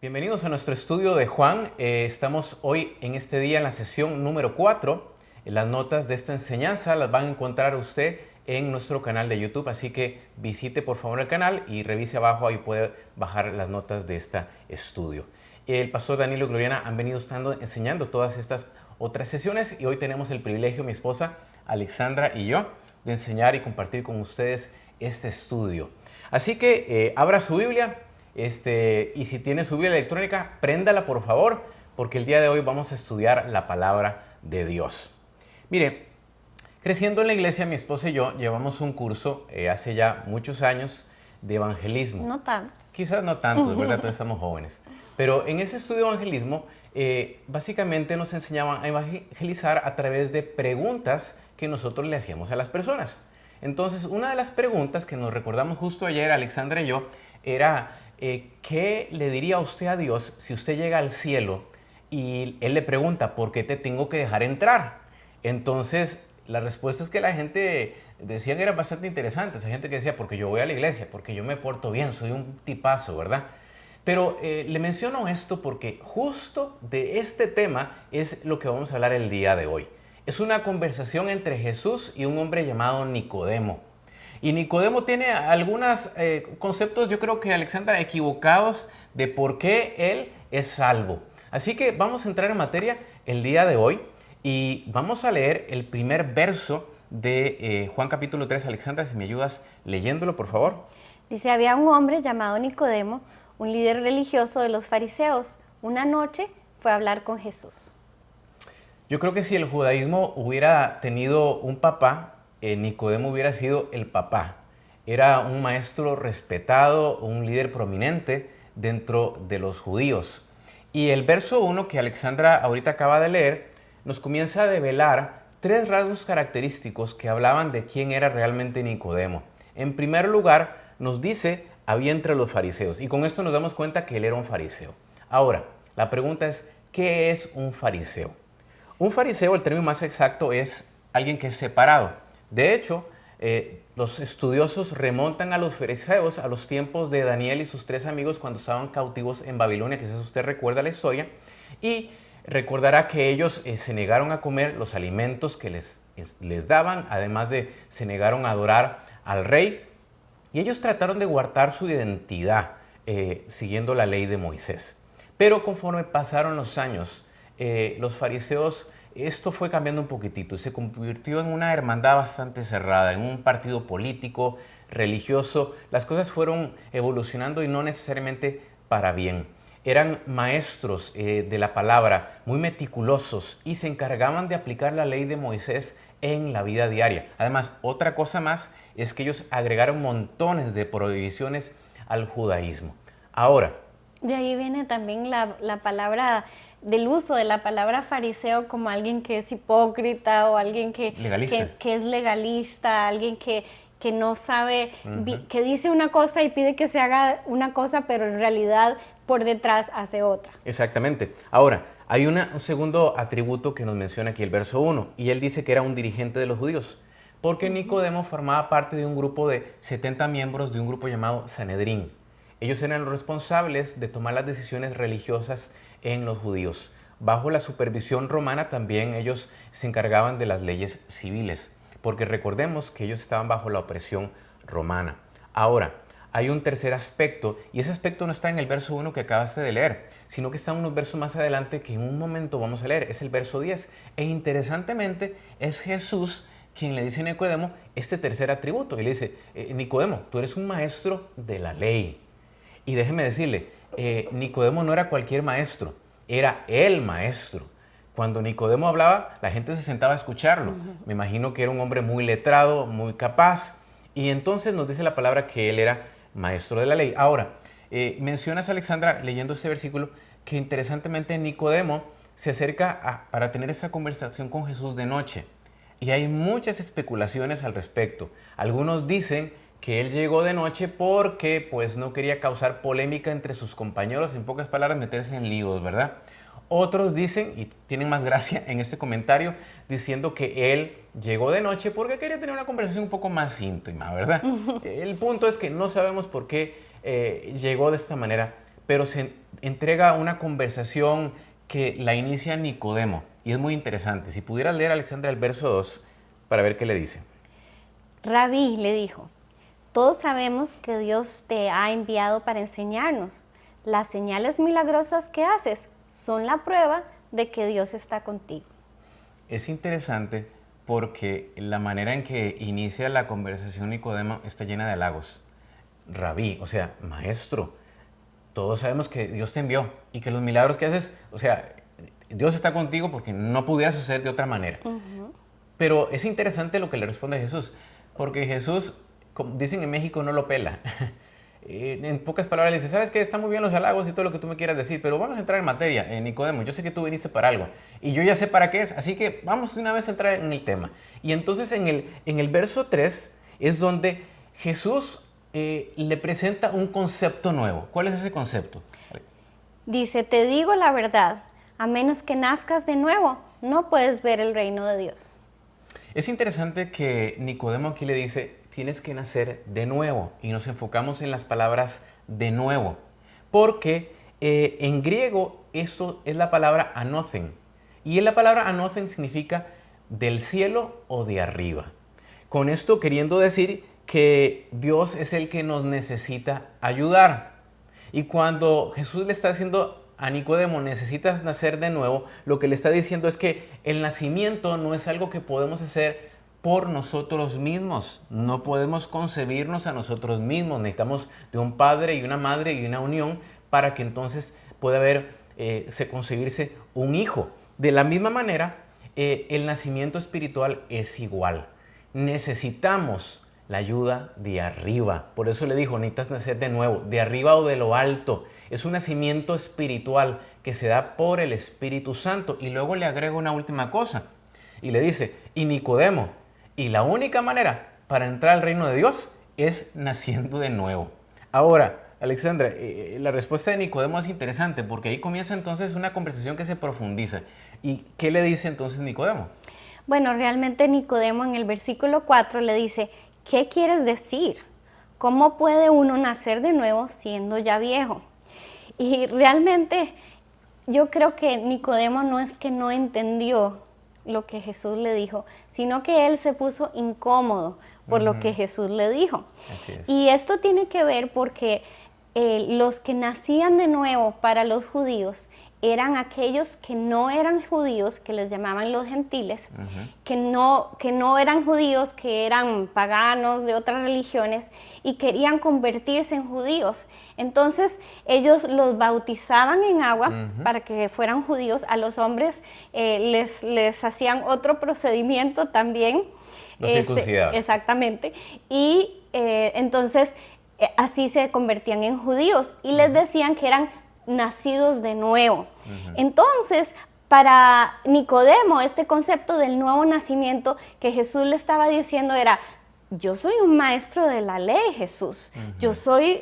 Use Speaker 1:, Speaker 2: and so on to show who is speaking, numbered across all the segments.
Speaker 1: Bienvenidos a nuestro estudio de Juan. Estamos hoy en este día en la sesión número 4. Las notas de esta enseñanza las van a encontrar usted en nuestro canal de YouTube, así que visite por favor el canal y revise abajo, ahí puede bajar las notas de este estudio. El pastor Danilo y Gloriana han venido enseñando todas estas otras sesiones y hoy tenemos el privilegio, mi esposa Alexandra y yo, de enseñar y compartir con ustedes este estudio. Así que abra su Biblia. Y si tiene su Biblia electrónica, préndala por favor, porque el día de hoy vamos a estudiar la palabra de Dios. Mire, creciendo en la iglesia, mi esposa y yo llevamos un curso hace ya muchos años de evangelismo.
Speaker 2: No tantos.
Speaker 1: Quizás no tanto, de verdad, todos estamos jóvenes. Pero en ese estudio de evangelismo, básicamente nos enseñaban a evangelizar a través de preguntas que nosotros le hacíamos a las personas. Entonces, una de las preguntas que nos recordamos justo ayer, Alexandra y yo, era ¿qué le diría usted a Dios si usted llega al cielo y Él le pregunta ¿por qué te tengo que dejar entrar? Entonces, las respuestas que la gente decían eran bastante interesantes. Hay gente que decía, porque yo voy a la iglesia, porque yo me porto bien, soy un tipazo, ¿verdad? Pero le menciono esto porque justo de este tema es lo que vamos a hablar el día de hoy. Es una conversación entre Jesús y un hombre llamado Nicodemo. Y Nicodemo tiene algunos conceptos, yo creo que Alexandra, equivocados de por qué él es salvo. Así que vamos a entrar en materia el día de hoy y vamos a leer el primer verso de Juan capítulo 3. Alexandra, si me ayudas leyéndolo, por favor.
Speaker 2: Dice, había un hombre llamado Nicodemo, un líder religioso de los fariseos. Una noche fue a hablar con Jesús.
Speaker 1: Yo creo que si el judaísmo hubiera tenido un papá, Nicodemo hubiera sido el papá. Era un maestro respetado, un líder prominente dentro de los judíos. Y el verso 1 que Alexandra ahorita acaba de leer nos comienza a develar tres rasgos característicos que hablaban de quién era realmente Nicodemo. En primer lugar, nos dice, había entre los fariseos. Y con esto nos damos cuenta que él era un fariseo. Ahora, la pregunta es, ¿qué es un fariseo? Un fariseo, el término más exacto, es alguien que es separado. De hecho, los estudiosos remontan a los fariseos a los tiempos de Daniel y sus tres amigos cuando estaban cautivos en Babilonia, quizás usted recuerda la historia, y recordará que ellos se negaron a comer los alimentos que les daban, además de se negaron a adorar al rey, y ellos trataron de guardar su identidad siguiendo la ley de Moisés. Pero conforme pasaron los años, los fariseos, esto fue cambiando un poquitito y se convirtió en una hermandad bastante cerrada, en un partido político, religioso. Las cosas fueron evolucionando y no necesariamente para bien. Eran maestros de la palabra, muy meticulosos y se encargaban de aplicar la ley de Moisés en la vida diaria. Además, otra cosa más es que ellos agregaron montones de prohibiciones al judaísmo. Ahora,
Speaker 2: De ahí viene también la palabra, del uso de la palabra fariseo como alguien que es hipócrita o alguien que es legalista, alguien que no sabe, que dice una cosa y pide que se haga una cosa, pero en realidad por detrás hace otra.
Speaker 1: Exactamente. Ahora, hay un segundo atributo que nos menciona aquí el verso 1, y él dice que era un dirigente de los judíos, porque Nicodemo formaba parte de un grupo de 70 miembros de un grupo llamado Sanedrín. Ellos eran los responsables de tomar las decisiones religiosas en los judíos. Bajo la supervisión romana también ellos se encargaban de las leyes civiles, porque recordemos que ellos estaban bajo la opresión romana. Ahora, hay un tercer aspecto, y ese aspecto no está en el verso 1 que acabaste de leer, sino que está unos versos más adelante que en un momento vamos a leer, es el verso 10. E interesantemente es Jesús quien le dice a Nicodemo este tercer atributo, y le dice, Nicodemo, tú eres un maestro de la ley. Y déjeme decirle, Nicodemo no era cualquier maestro, era el maestro. Cuando Nicodemo hablaba, la gente se sentaba a escucharlo. Me imagino que era un hombre muy letrado, muy capaz. Y entonces nos dice la palabra que él era maestro de la ley. Ahora, mencionas, Alexandra, leyendo este versículo, que interesantemente Nicodemo se acerca para tener esta conversación con Jesús de noche. Y hay muchas especulaciones al respecto. Algunos dicen que él llegó de noche porque pues no quería causar polémica entre sus compañeros, en pocas palabras meterse en líos, ¿verdad? Otros dicen, y tienen más gracia en este comentario, diciendo que él llegó de noche porque quería tener una conversación un poco más íntima, ¿verdad? El punto es que no sabemos por qué llegó de esta manera, pero se entrega una conversación que la inicia Nicodemo y es muy interesante. Si pudieras leer, Alexandra, el verso 2 para ver qué le dice.
Speaker 2: Rabí le dijo, todos sabemos que Dios te ha enviado para enseñarnos. Las señales milagrosas que haces son la prueba de que Dios está contigo.
Speaker 1: Es interesante porque la manera en que inicia la conversación Nicodemo está llena de halagos. Rabí, o sea, maestro, todos sabemos que Dios te envió y que los milagros que haces, o sea, Dios está contigo porque no pudiera suceder de otra manera. Pero es interesante lo que le responde Jesús, porque Jesús, como dicen en México, no lo pela. En pocas palabras le dice, ¿sabes qué? Están muy bien los halagos y todo lo que tú me quieras decir, pero vamos a entrar en materia, Nicodemo. Yo sé que tú viniste para algo y yo ya sé para qué es, así que vamos de una vez a entrar en el tema. Y entonces en el verso 3 es donde Jesús le presenta un concepto nuevo. ¿Cuál es ese concepto?
Speaker 2: Dice, te digo la verdad, a menos que nazcas de nuevo, no puedes ver el reino de Dios.
Speaker 1: Es interesante que Nicodemo aquí le dice, tienes que nacer de nuevo, y nos enfocamos en las palabras de nuevo, porque en griego esto es la palabra anothen, y la palabra anothen significa del cielo o de arriba. Con esto queriendo decir que Dios es el que nos necesita ayudar. Y cuando Jesús le está diciendo a Nicodemo, necesitas nacer de nuevo, lo que le está diciendo es que el nacimiento no es algo que podemos hacer por nosotros mismos. No podemos concebirnos a nosotros mismos. Necesitamos de un padre y una madre y una unión para que entonces pueda concebirse un hijo. De la misma manera, el nacimiento espiritual es igual. Necesitamos la ayuda de arriba. Por eso le dijo, necesitas nacer de nuevo, de arriba o de lo alto. Es un nacimiento espiritual que se da por el Espíritu Santo. Y luego le agrega una última cosa. Y le dice, y Nicodemo, y la única manera para entrar al reino de Dios es naciendo de nuevo. Ahora, Alexandra, la respuesta de Nicodemo es interesante porque ahí comienza entonces una conversación que se profundiza. ¿Y qué le dice entonces Nicodemo?
Speaker 2: Bueno, realmente Nicodemo en el versículo 4 le dice, ¿qué quieres decir? ¿Cómo puede uno nacer de nuevo siendo ya viejo? Y realmente yo creo que Nicodemo no es que no entendió lo que Jesús le dijo, sino que él se puso incómodo por lo que Jesús le dijo.
Speaker 1: Así es.
Speaker 2: Y esto tiene que ver porque los que nacían de nuevo para los judíos eran aquellos que no eran judíos, que les llamaban los gentiles, que no eran judíos, que eran paganos de otras religiones y querían convertirse en judíos. Entonces ellos los bautizaban en agua para que fueran judíos. A los hombres les hacían otro procedimiento también.
Speaker 1: Los circuncidaban.
Speaker 2: Exactamente. Y entonces así se convertían en judíos y les decían que eran nacidos de nuevo. Entonces, para Nicodemo, este concepto del nuevo nacimiento que Jesús le estaba diciendo era, yo soy un maestro de la ley, Jesús. Yo soy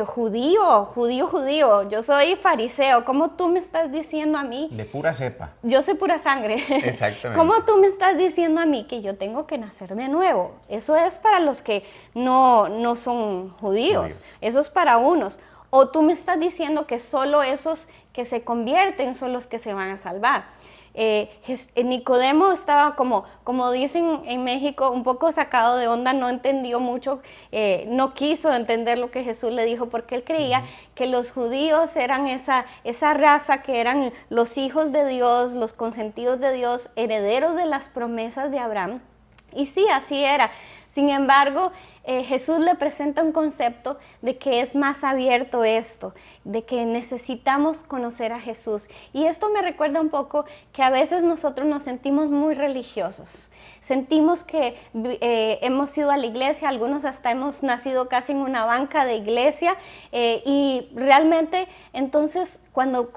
Speaker 2: judío. Yo soy fariseo. ¿Cómo tú me estás diciendo a mí?
Speaker 1: De pura cepa.
Speaker 2: Yo soy pura sangre.
Speaker 1: Exactamente.
Speaker 2: ¿Cómo tú me estás diciendo a mí que yo tengo que nacer de nuevo? Eso es para los que no son judíos. Eso es para unos. ¿O tú me estás diciendo que solo esos que se convierten son los que se van a salvar? Nicodemo estaba como dicen en México, un poco sacado de onda, no entendió mucho, no quiso entender lo que Jesús le dijo porque él creía que los judíos eran esa raza que eran los hijos de Dios, los consentidos de Dios, herederos de las promesas de Abraham. Y sí, así era. Sin embargo, Jesús le presenta un concepto de que es más abierto esto, de que necesitamos conocer a Jesús. Y esto me recuerda un poco que a veces nosotros nos sentimos muy religiosos. Sentimos que hemos ido a la iglesia, algunos hasta hemos nacido casi en una banca de iglesia y realmente entonces cuando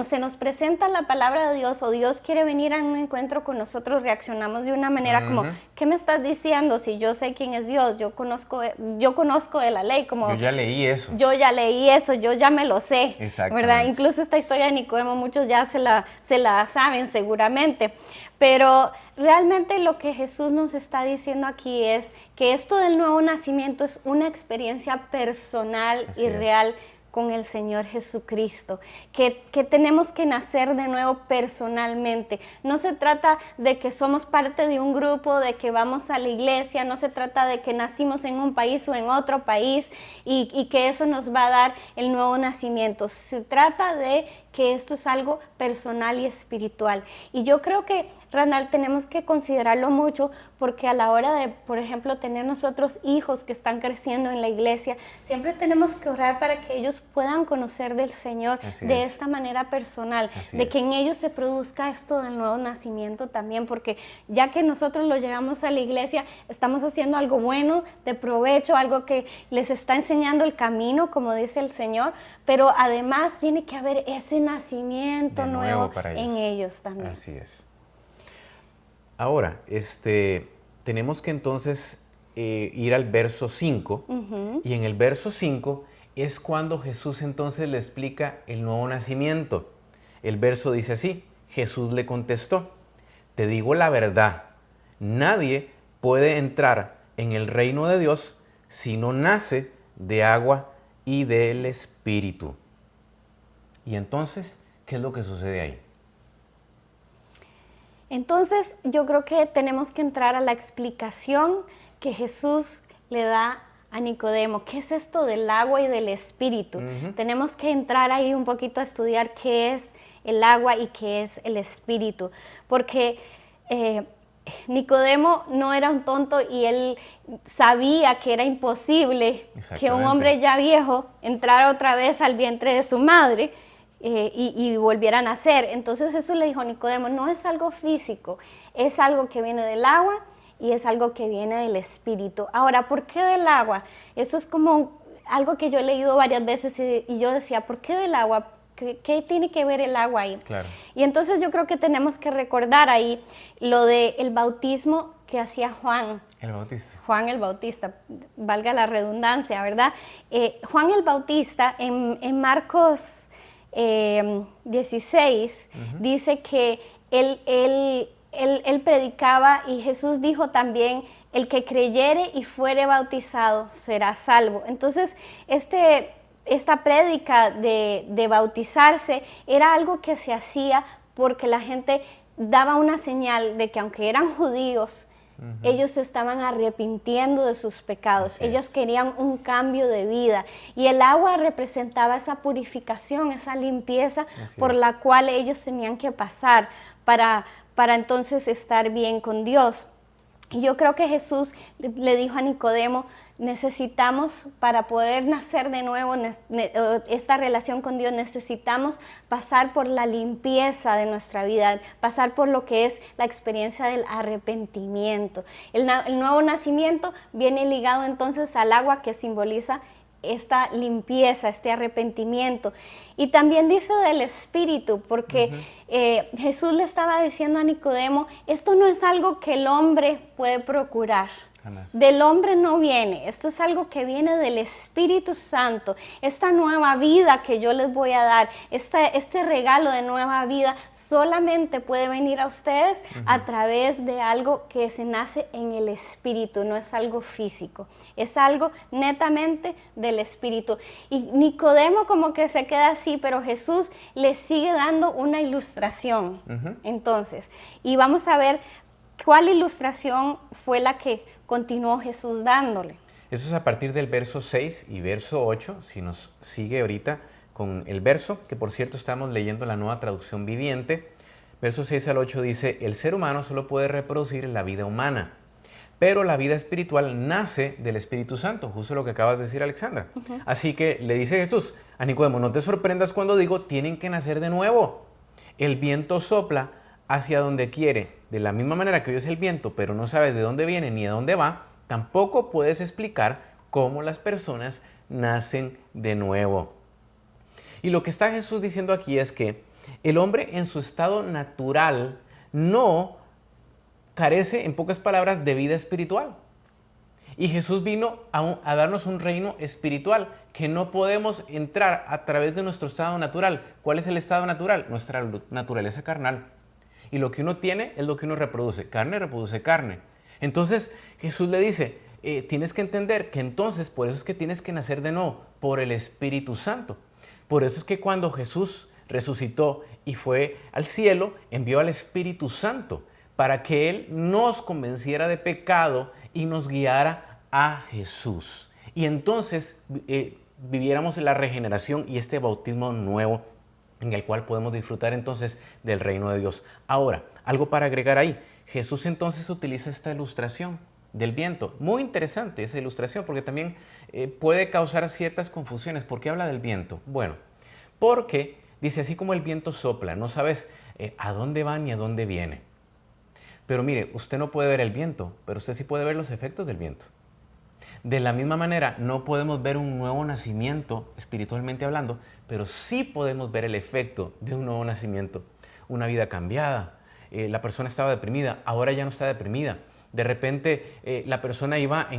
Speaker 2: se nos presenta la palabra de Dios o Dios quiere venir a un encuentro con nosotros, reaccionamos de una manera como, ¿qué me estás diciendo? Si yo sé quién es Dios, yo conozco de la ley. Como,
Speaker 1: yo ya leí eso.
Speaker 2: Yo ya me lo sé. ¿Verdad? Incluso esta historia de Nicodemo, muchos ya se la saben seguramente. Pero realmente lo que Jesús nos está diciendo aquí es que esto del nuevo nacimiento es una experiencia personal y real con el Señor Jesucristo, que tenemos que nacer de nuevo personalmente. No se trata de que somos parte de un grupo, de que vamos a la iglesia, no se trata de que nacimos en un país o en otro país y que eso nos va a dar el nuevo nacimiento. Se trata de que esto es algo personal y espiritual. Y yo creo que, Randall, tenemos que considerarlo mucho porque a la hora de, por ejemplo, tener nosotros hijos que están creciendo en la iglesia, siempre tenemos que orar para que ellos puedan conocer del Señor de esta manera personal, de que en ellos se produzca esto del nuevo nacimiento también, porque ya que nosotros los llevamos a la iglesia, estamos haciendo algo bueno, de provecho, algo que les está enseñando el camino, como dice el Señor, pero además tiene que haber ese nacimiento nuevo en ellos también.
Speaker 1: Así es. Ahora, tenemos que entonces ir al verso 5, y en el verso 5 es cuando Jesús entonces le explica el nuevo nacimiento. El verso dice así: Jesús le contestó, te digo la verdad, nadie puede entrar en el reino de Dios si no nace de agua y del Espíritu. Y entonces, ¿qué es lo que sucede ahí?
Speaker 2: Entonces, yo creo que tenemos que entrar a la explicación que Jesús le da a Nicodemo. ¿Qué es esto del agua y del Espíritu? Tenemos que entrar ahí un poquito a estudiar qué es el agua y qué es el Espíritu. Porque Nicodemo no era un tonto y él sabía que era imposible que un hombre ya viejo entrara otra vez al vientre de su madre y volviera a nacer. Entonces Jesús le dijo a Nicodemo, no es algo físico, es algo que viene del agua y es algo que viene del Espíritu. Ahora, ¿por qué del agua? Esto es como algo que yo he leído varias veces y yo decía, ¿por qué del agua? ¿Qué tiene que ver el agua ahí?
Speaker 1: Claro.
Speaker 2: Y entonces yo creo que tenemos que recordar ahí lo del bautismo que hacía Juan.
Speaker 1: El Bautista.
Speaker 2: Juan el Bautista, valga la redundancia, ¿verdad? Juan el Bautista en Marcos 16 dice que él predicaba y Jesús dijo también, el que creyere y fuere bautizado será salvo. Entonces, esta prédica de bautizarse era algo que se hacía porque la gente daba una señal de que aunque eran judíos, ellos se estaban arrepintiendo de sus pecados. Ellos querían un cambio de vida. Y el agua representaba esa purificación, esa limpieza por la cual ellos tenían que pasar para entonces estar bien con Dios. Y yo creo que Jesús le dijo a Nicodemo, necesitamos, para poder nacer de nuevo, esta relación con Dios, necesitamos pasar por la limpieza de nuestra vida, pasar por lo que es la experiencia del arrepentimiento. El nuevo nacimiento viene ligado entonces al agua que simboliza esta limpieza, este arrepentimiento. Y también dice del Espíritu, porque Jesús le estaba diciendo a Nicodemo, esto no es algo que el hombre puede procurar. Del hombre no viene, esto es algo que viene del Espíritu Santo, esta nueva vida que yo les voy a dar, este regalo de nueva vida solamente puede venir a ustedes a través de algo que se nace en el Espíritu, no es algo físico, es algo netamente del Espíritu. Y Nicodemo como que se queda así, pero Jesús le sigue dando una ilustración, entonces, y vamos a ver cuál ilustración fue la que continuó Jesús dándole.
Speaker 1: Eso es a partir del verso 6 y verso 8, si nos sigue ahorita con el verso, que por cierto estamos leyendo la Nueva Traducción Viviente. Verso 6 al 8 dice, el ser humano solo puede reproducir la vida humana, pero la vida espiritual nace del Espíritu Santo, justo lo que acabas de decir, Alexandra. Así que le dice Jesús a Nicodemo, no te sorprendas cuando digo, tienen que nacer de nuevo. El viento sopla hacia donde quiere. De la misma manera que oyes el viento, pero no sabes de dónde viene ni a dónde va, tampoco puedes explicar cómo las personas nacen de nuevo. Y lo que está Jesús diciendo aquí es que el hombre en su estado natural no carece, en pocas palabras, de vida espiritual. Y Jesús vino a darnos un reino espiritual que no podemos entrar a través de nuestro estado natural. ¿Cuál es el estado natural? Nuestra naturaleza carnal. Y lo que uno tiene es lo que uno reproduce. Carne reproduce carne. Entonces Jesús le dice, tienes que entender que entonces, por eso es que tienes que nacer de nuevo, por el Espíritu Santo. Por eso es que cuando Jesús resucitó y fue al cielo, envió al Espíritu Santo para que Él nos convenciera de pecado y nos guiara a Jesús. Y entonces viviéramos la regeneración y este bautismo nuevo en el cual podemos disfrutar entonces del reino de Dios. Ahora, algo para agregar ahí. Jesús entonces utiliza esta ilustración del viento. Muy interesante esa ilustración porque también puede causar ciertas confusiones. ¿Por qué habla del viento? Bueno, porque dice así como el viento sopla, no sabes a dónde va ni a dónde viene. Pero mire, usted no puede ver el viento, pero usted sí puede ver los efectos del viento. De la misma manera, no podemos ver un nuevo nacimiento, espiritualmente hablando, pero sí podemos ver el efecto de un nuevo nacimiento. Una vida cambiada. La persona estaba deprimida, ahora ya no está deprimida. De repente la persona iba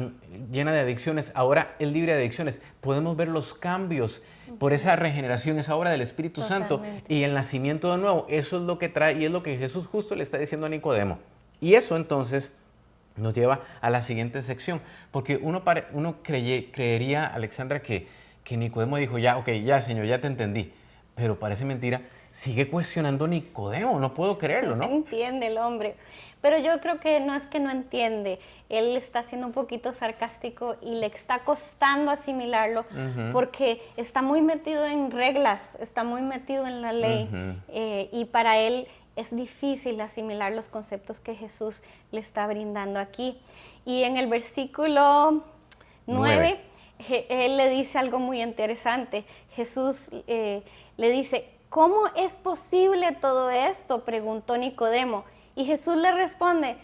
Speaker 1: llena de adicciones, ahora es libre de adicciones. Podemos ver los cambios por esa regeneración, esa obra del Espíritu Santo y el nacimiento de nuevo. Eso es lo que trae y es lo que Jesús justo le está diciendo a Nicodemo. Y eso entonces nos lleva a la siguiente sección, porque uno creería, Alexandra, que Nicodemo dijo, ya, ok, ya Señor, ya te entendí, pero parece mentira, sigue cuestionando Nicodemo, no puedo creerlo, ¿no?
Speaker 2: No entiende el hombre, pero yo creo que no es que no entiende, él está siendo un poquito sarcástico y le está costando asimilarlo porque está muy metido en reglas, está muy metido en la ley y para él es difícil asimilar los conceptos que Jesús le está brindando aquí. Y en el versículo 9, él le dice algo muy interesante. Jesús le dice, ¿cómo es posible todo esto?, preguntó Nicodemo. Y Jesús le responde,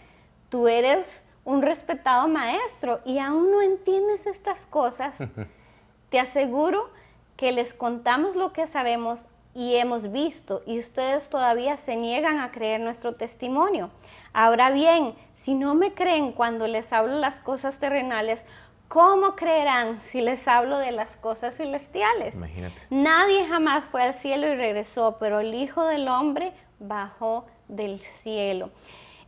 Speaker 2: tú eres un respetado maestro y aún no entiendes estas cosas. Te aseguro que les contamos lo que sabemos y hemos visto, y ustedes todavía se niegan a creer nuestro testimonio. Ahora bien, si no me creen cuando les hablo las cosas terrenales, ¿cómo creerán si les hablo de las cosas celestiales?
Speaker 1: Imagínate.
Speaker 2: Nadie jamás fue al cielo y regresó, pero el Hijo del Hombre bajó del cielo.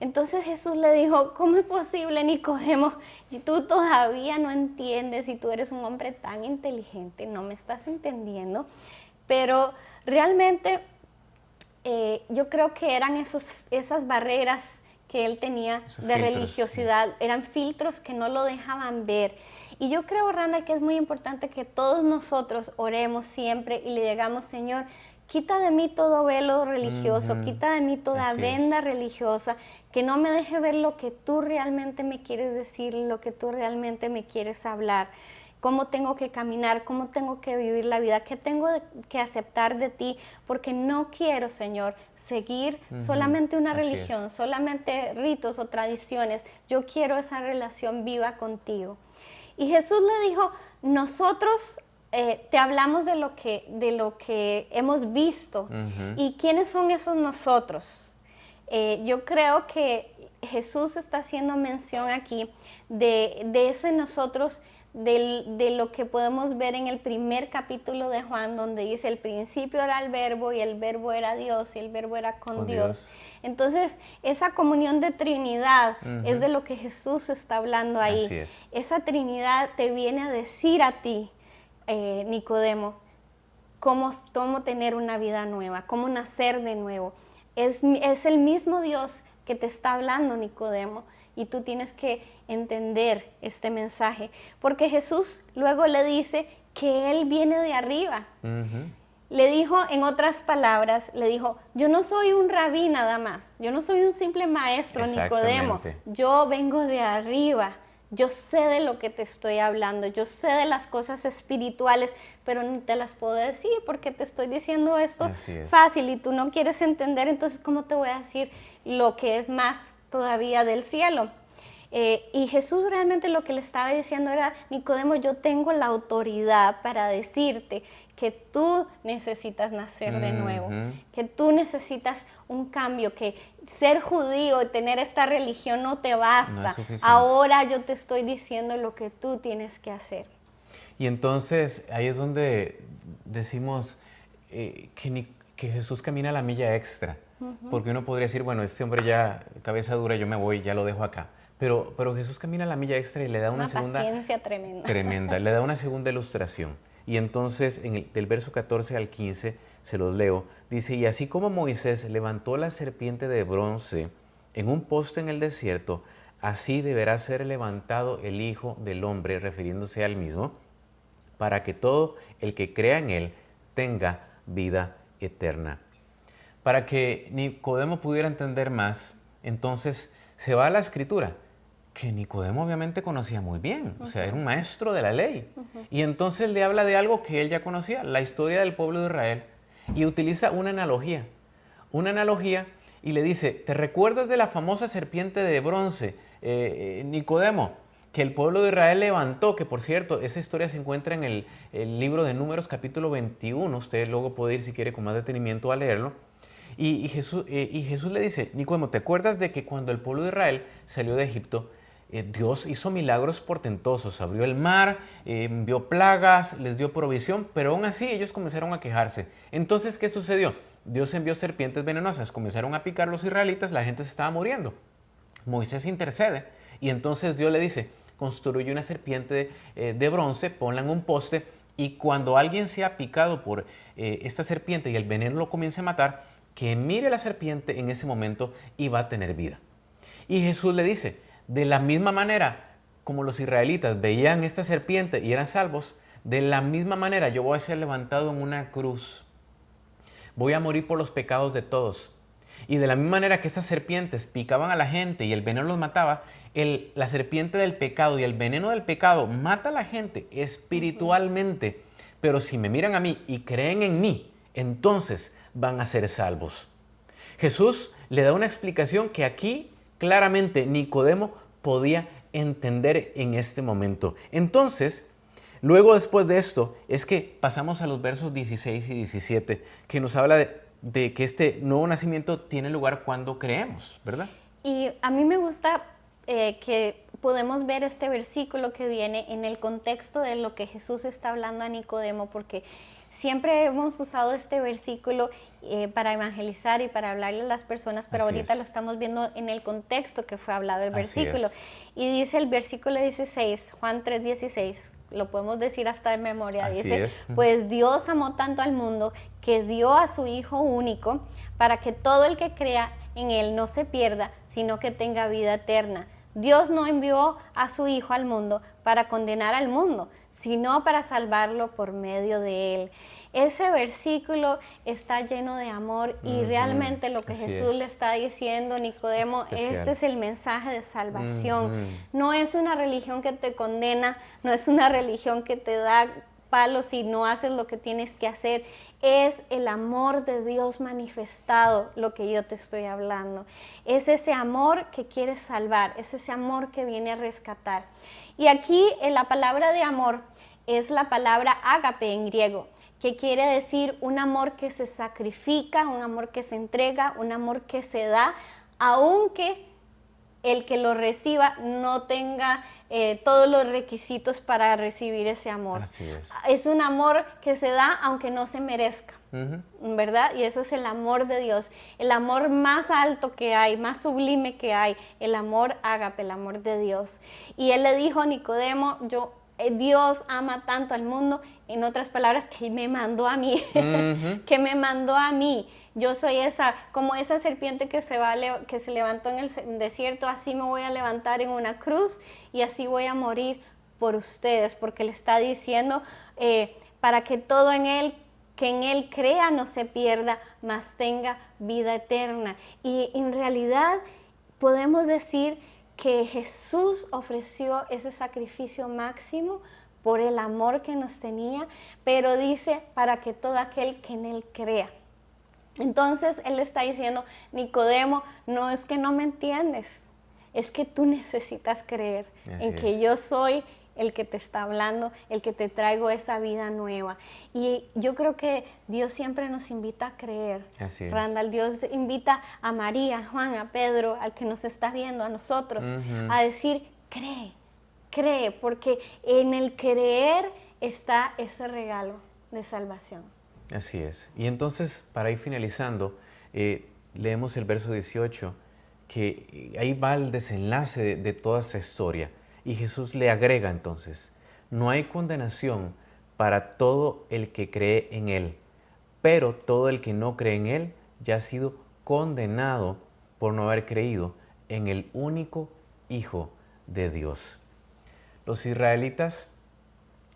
Speaker 2: Entonces Jesús le dijo, ¿cómo es posible, Nicodemo? Si tú todavía no entiendes, si tú eres un hombre tan inteligente, no me estás entendiendo, pero realmente yo creo que eran esas barreras que él tenía de religiosidad, eran filtros que no lo dejaban ver. Y yo creo, Randa, que es muy importante que todos nosotros oremos siempre y le digamos, Señor, quita de mí todo velo religioso, quita de mí toda venda religiosa, que no me deje ver lo que tú realmente me quieres decir, lo que tú realmente me quieres hablar. Cómo tengo que caminar, cómo tengo que vivir la vida, qué tengo que aceptar de ti, porque no quiero, Señor, seguir solamente una religión, solamente ritos o tradiciones. Yo quiero esa relación viva contigo. Y Jesús le dijo, nosotros te hablamos de lo que hemos visto. ¿Y quiénes son esos nosotros? Yo creo que Jesús está haciendo mención aquí de eso en nosotros, de lo que podemos ver en el primer capítulo de Juan, donde dice, el principio era el verbo y el verbo era Dios y el verbo era con Dios. Entonces, esa comunión de Trinidad es de lo que Jesús está hablando ahí.
Speaker 1: Así es.
Speaker 2: Esa Trinidad te viene a decir a ti, Nicodemo, cómo tener una vida nueva, cómo nacer de nuevo. Es el mismo Dios que te está hablando, Nicodemo, y tú tienes que entender este mensaje, porque Jesús luego le dice que Él viene de arriba. Le dijo, en otras palabras, le dijo, yo no soy un rabí nada más, yo no soy un simple maestro, Nicodemo, yo vengo de arriba. Yo sé de lo que te estoy hablando, yo sé de las cosas espirituales, pero no te las puedo decir porque te estoy diciendo esto fácil y tú no quieres entender, entonces ¿cómo te voy a decir lo que es más todavía del cielo? Y Jesús realmente lo que le estaba diciendo era, Nicodemo, yo tengo la autoridad para decirte que tú necesitas nacer de nuevo, que tú necesitas un cambio, que ser judío y tener esta religión no te basta. Ahora yo te estoy diciendo lo que tú tienes que hacer.
Speaker 1: Y entonces ahí es donde decimos que Jesús camina la milla extra, porque uno podría decir, bueno, este hombre ya cabeza dura, yo me voy, ya lo dejo acá. Pero Jesús camina la milla extra y le da una segunda...
Speaker 2: paciencia tremenda.
Speaker 1: Tremenda, le da una segunda ilustración. Y entonces, del verso 14 al 15, se los leo, dice, y así como Moisés levantó la serpiente de bronce en un poste en el desierto, así deberá ser levantado el Hijo del Hombre, refiriéndose al mismo, para que todo el que crea en él tenga vida eterna. Para que Nicodemo pudiera entender más, entonces se va a la Escritura, que Nicodemo obviamente conocía muy bien, o sea, era un maestro de la ley. Y entonces le habla de algo que él ya conocía, la historia del pueblo de Israel, y utiliza una analogía, y le dice, ¿te recuerdas de la famosa serpiente de bronce, Nicodemo, que el pueblo de Israel levantó? Que por cierto, esa historia se encuentra en el libro de Números capítulo 21, usted luego puede ir si quiere con más detenimiento a leerlo. Y Jesús le dice, Nicodemo, ¿te acuerdas de que cuando el pueblo de Israel salió de Egipto, Dios hizo milagros portentosos, abrió el mar, envió plagas, les dio provisión, pero aún así ellos comenzaron a quejarse? Entonces, ¿qué sucedió? Dios envió serpientes venenosas, comenzaron a picar los israelitas, la gente se estaba muriendo. Moisés intercede y entonces Dios le dice, construye una serpiente de bronce, ponla en un poste y cuando alguien sea picado por esta serpiente y el veneno lo comience a matar, que mire la serpiente en ese momento y va a tener vida. Y Jesús le dice, de la misma manera como los israelitas veían esta serpiente y eran salvos, de la misma manera yo voy a ser levantado en una cruz. Voy a morir por los pecados de todos. Y de la misma manera que estas serpientes picaban a la gente y el veneno los mataba, la serpiente del pecado y el veneno del pecado mata a la gente espiritualmente. Pero si me miran a mí y creen en mí, entonces van a ser salvos. Jesús le da una explicación que aquí claramente Nicodemo podía entender en este momento. Entonces, luego después de esto, es que pasamos a los versos 16 y 17, que nos habla de que este nuevo nacimiento tiene lugar cuando creemos, ¿verdad?
Speaker 2: Y a mí me gusta que podemos ver este versículo que viene en el contexto de lo que Jesús está hablando a Nicodemo, porque siempre hemos usado este versículo para evangelizar y para hablarle a las personas, pero ahorita lo estamos viendo en el contexto que fue hablado el versículo. Y dice el versículo 16, Juan 3:16, lo podemos decir hasta de memoria, dice, pues Dios amó tanto al mundo que dio a su Hijo único para que todo el que crea en Él no se pierda, sino que tenga vida eterna. Dios no envió a su Hijo al mundo para condenar al mundo, sino para salvarlo por medio de Él. Ese versículo está lleno de amor y realmente lo que Jesús le está diciendo, Nicodemo, este es el mensaje de salvación. No es una religión que te condena, no es una religión que te da palos si no haces lo que tienes que hacer. Es el amor de Dios manifestado lo que yo te estoy hablando. Es ese amor que quiere salvar, es ese amor que viene a rescatar. Y aquí en la palabra de amor es la palabra ágape en griego, que quiere decir un amor que se sacrifica, un amor que se entrega, un amor que se da, aunque el que lo reciba no tenga todos los requisitos para recibir ese amor.
Speaker 1: Así es.
Speaker 2: Es un amor que se da aunque no se merezca, ¿verdad? Y ese es el amor de Dios, el amor más alto que hay, más sublime que hay, el amor ágape, el amor de Dios. Y él le dijo a Nicodemo, Dios ama tanto al mundo, en otras palabras, que me mandó a mí, que me mandó a mí. Yo soy como esa serpiente que se levantó en el desierto, así me voy a levantar en una cruz y así voy a morir por ustedes, porque le está diciendo para que todo que en Él crea no se pierda, mas tenga vida eterna. Y en realidad podemos decir que Jesús ofreció ese sacrificio máximo por el amor que nos tenía, pero dice para que todo aquel que en Él crea. Entonces Él está diciendo, Nicodemo, no es que no me entiendes, es que tú necesitas creer en que yo soy el que te está hablando, el que te traigo esa vida nueva. Y yo creo que Dios siempre nos invita a creer.
Speaker 1: Así es.
Speaker 2: Randall, Dios invita a María, a Juan, a Pedro, al que nos está viendo, a nosotros, a decir, cree, porque en el creer está ese regalo de salvación.
Speaker 1: Así es. Y entonces, para ir finalizando, leemos el verso 18, que ahí va el desenlace de toda esta historia. Y Jesús le agrega entonces, no hay condenación para todo el que cree en Él, pero todo el que no cree en Él ya ha sido condenado por no haber creído en el único Hijo de Dios. Los israelitas,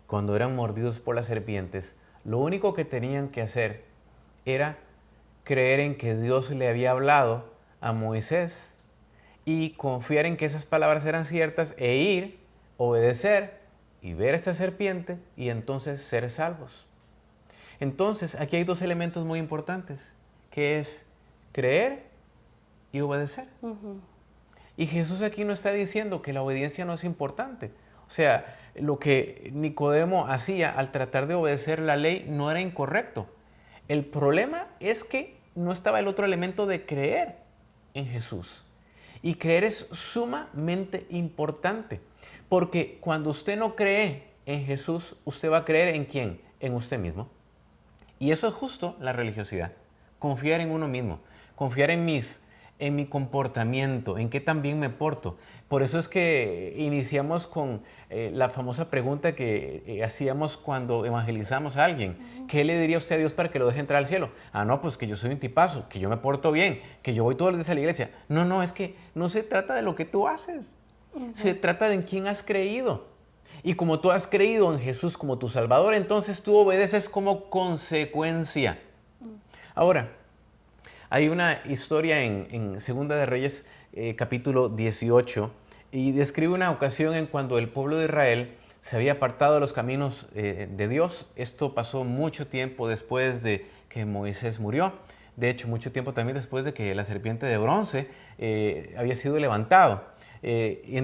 Speaker 1: cuando eran mordidos por las serpientes, lo único que tenían que hacer era creer en que Dios le había hablado a Moisés y confiar en que esas palabras eran ciertas e ir, obedecer y ver a esta serpiente y entonces ser salvos. Entonces, aquí hay dos elementos muy importantes, que es creer y obedecer. Y Jesús aquí no está diciendo que la obediencia no es importante. O sea, lo que Nicodemo hacía al tratar de obedecer la ley no era incorrecto. El problema es que no estaba el otro elemento de creer en Jesús. Y creer es sumamente importante, porque cuando usted no cree en Jesús, usted va a creer ¿en quién? En usted mismo. Y eso es justo la religiosidad, confiar en uno mismo, confiar en mi comportamiento, en qué tan bien me porto. Por eso es que iniciamos con la famosa pregunta que hacíamos cuando evangelizamos a alguien. ¿Qué le diría usted a Dios para que lo deje entrar al cielo? Ah, no, pues que yo soy un tipazo, que yo me porto bien, que yo voy todos los días a la iglesia. No, es que no se trata de lo que tú haces. Se trata de en quién has creído. Y como tú has creído en Jesús como tu Salvador, entonces tú obedeces como consecuencia. Ahora, hay una historia en Segunda de Reyes, capítulo 18, y describe una ocasión en cuando el pueblo de Israel se había apartado de los caminos de Dios. Esto pasó mucho tiempo después de que Moisés murió. De hecho, mucho tiempo también después de que la serpiente de bronce había sido levantado. Y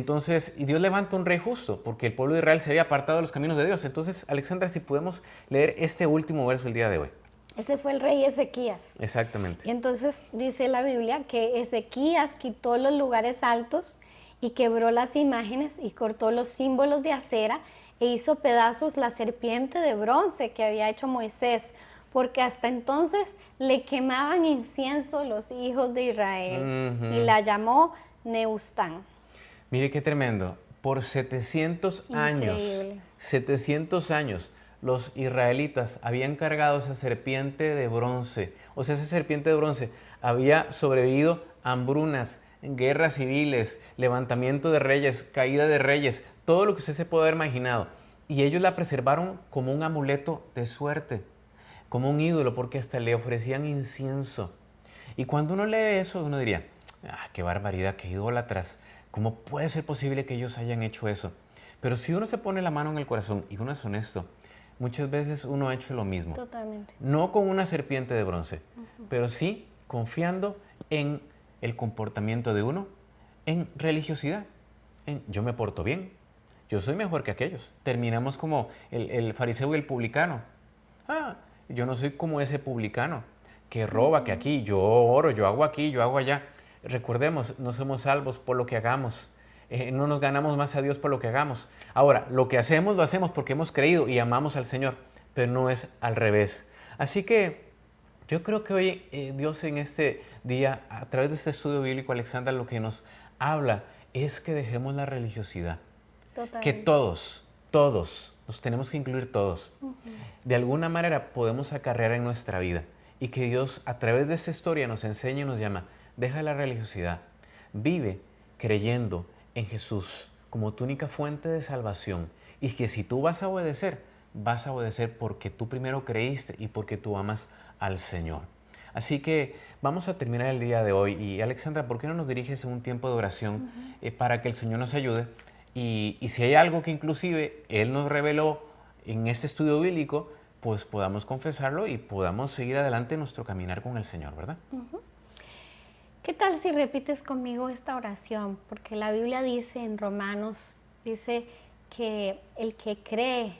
Speaker 1: Dios levanta un rey justo, porque el pueblo de Israel se había apartado de los caminos de Dios. Entonces, Alexandra, si podemos leer este último verso el día de hoy.
Speaker 2: Ese fue el rey Ezequías.
Speaker 1: Exactamente.
Speaker 2: Y entonces dice la Biblia que Ezequías quitó los lugares altos y quebró las imágenes y cortó los símbolos de acera e hizo pedazos la serpiente de bronce que había hecho Moisés, porque hasta entonces le quemaban incienso los hijos de Israel y la llamó Neustán.
Speaker 1: Mire qué tremendo. Por 700
Speaker 2: Increíble.
Speaker 1: 700 años, los israelitas habían cargado esa serpiente de bronce. O sea, esa serpiente de bronce había sobrevivido a hambrunas, guerras civiles, levantamiento de reyes, caída de reyes, todo lo que usted se puede haber imaginado. Y ellos la preservaron como un amuleto de suerte, como un ídolo, porque hasta le ofrecían incienso. Y cuando uno lee eso, uno diría, qué barbaridad, qué idólatras. ¿Cómo puede ser posible que ellos hayan hecho eso? Pero si uno se pone la mano en el corazón y uno es honesto, muchas veces uno ha hecho lo mismo.
Speaker 2: Totalmente.
Speaker 1: No con una serpiente de bronce, pero sí confiando en el comportamiento de uno, en religiosidad, en yo me porto bien, yo soy mejor que aquellos. Terminamos como el fariseo y el publicano. Yo no soy como ese publicano que roba, que aquí, yo oro, yo hago aquí, yo hago allá. Recordemos, no somos salvos por lo que hagamos. No nos ganamos más a Dios por lo que hagamos. Ahora, lo que hacemos, lo hacemos porque hemos creído y amamos al Señor, pero no es al revés. Así que yo creo que hoy Dios en este día, a través de este estudio bíblico, Alexandra, lo que nos habla es que dejemos la religiosidad.
Speaker 2: Totalmente.
Speaker 1: Que todos, nos tenemos que incluir todos. De alguna manera podemos acarrear en nuestra vida y que Dios a través de esta historia nos enseña y nos llama. Deja la religiosidad, vive creyendo en Jesús como tu única fuente de salvación y que si tú vas a obedecer porque tú primero creíste y porque tú amas al Señor. Así que vamos a terminar el día de hoy y Alexandra, ¿por qué no nos diriges en un tiempo de oración para que el Señor nos ayude? Y si hay algo que inclusive Él nos reveló en este estudio bíblico, pues podamos confesarlo y podamos seguir adelante en nuestro caminar con el Señor, ¿verdad?
Speaker 2: ¿Qué tal si repites conmigo esta oración? Porque la Biblia dice en Romanos, dice que el que cree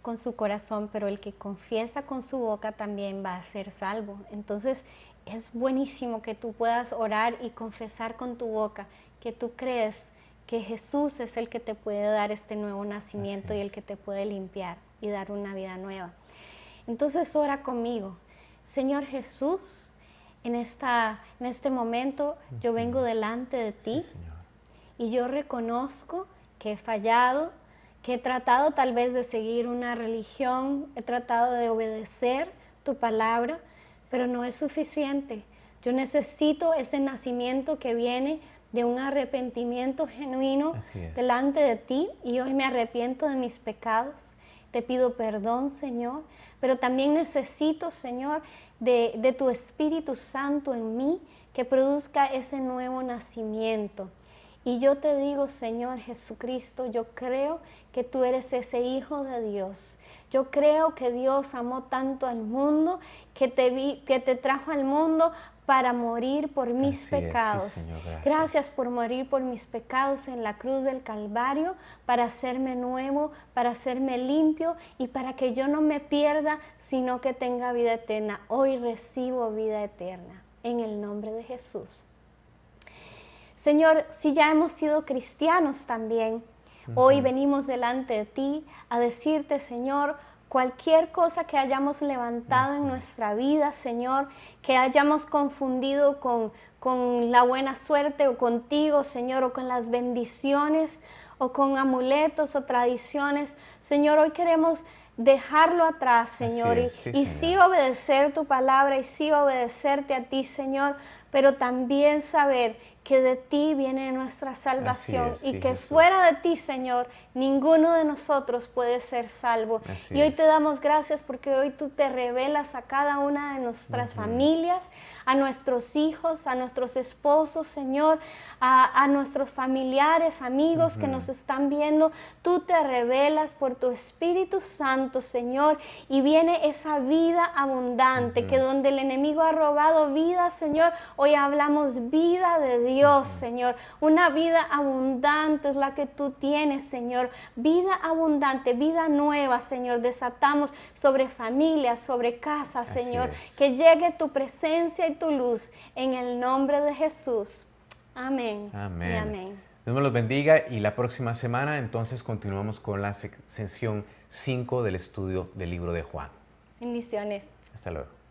Speaker 2: con su corazón, pero el que confiesa con su boca también va a ser salvo. Entonces es buenísimo que tú puedas orar y confesar con tu boca que tú crees que Jesús es el que te puede dar este nuevo nacimiento y el que te puede limpiar y dar una vida nueva. Entonces ora conmigo. Señor Jesús, en este momento yo vengo delante de ti,
Speaker 1: Sí, Señor.
Speaker 2: y yo reconozco que he fallado, que he tratado tal vez de seguir una religión, he tratado de obedecer tu palabra, pero no es suficiente. Yo necesito ese nacimiento que viene de un arrepentimiento genuino delante de ti, y hoy me arrepiento de mis pecados. Te pido perdón, Señor, pero también necesito, Señor, de tu Espíritu Santo en mí, que produzca ese nuevo nacimiento. Y yo te digo, Señor Jesucristo, yo creo que tú eres ese Hijo de Dios. Yo creo que Dios amó tanto al mundo, que te trajo al mundo para morir por mis pecados.
Speaker 1: Sí, Señor,
Speaker 2: gracias por morir por mis pecados en la cruz del Calvario, para hacerme nuevo, para hacerme limpio y para que yo no me pierda, sino que tenga vida eterna. Hoy recibo vida eterna, en el nombre de Jesús. Señor, si ya hemos sido cristianos también, hoy venimos delante de ti a decirte, Señor, cualquier cosa que hayamos levantado en nuestra vida, Señor, que hayamos confundido con la buena suerte o contigo, Señor, o con las bendiciones, o con amuletos o tradiciones, Señor, hoy queremos dejarlo atrás, Señor, y sí obedecer tu palabra, y sí obedecerte a ti, Señor, pero también saber que de ti viene nuestra salvación, y que
Speaker 1: Jesús.
Speaker 2: fuera de ti, Señor, ninguno de nosotros puede ser salvo. Y hoy te damos gracias porque hoy tú te revelas a cada una de nuestras familias, a nuestros hijos, a nuestros esposos, Señor, a nuestros familiares, amigos que nos están viendo. Tú te revelas por tu Espíritu Santo, Señor, y viene esa vida abundante, que donde el enemigo ha robado vida, Señor, hoy hablamos vida de Dios, Señor. Una vida abundante es la que tú tienes, Señor. Vida abundante, vida nueva, Señor. Desatamos sobre familias, sobre casas, Señor. Que llegue tu presencia y tu luz en el nombre de Jesús. Amén.
Speaker 1: Amén.
Speaker 2: Y amén.
Speaker 1: Dios me los bendiga, y la próxima semana entonces continuamos con la sesión 5 del estudio del libro de Juan.
Speaker 2: Bendiciones.
Speaker 1: Hasta luego.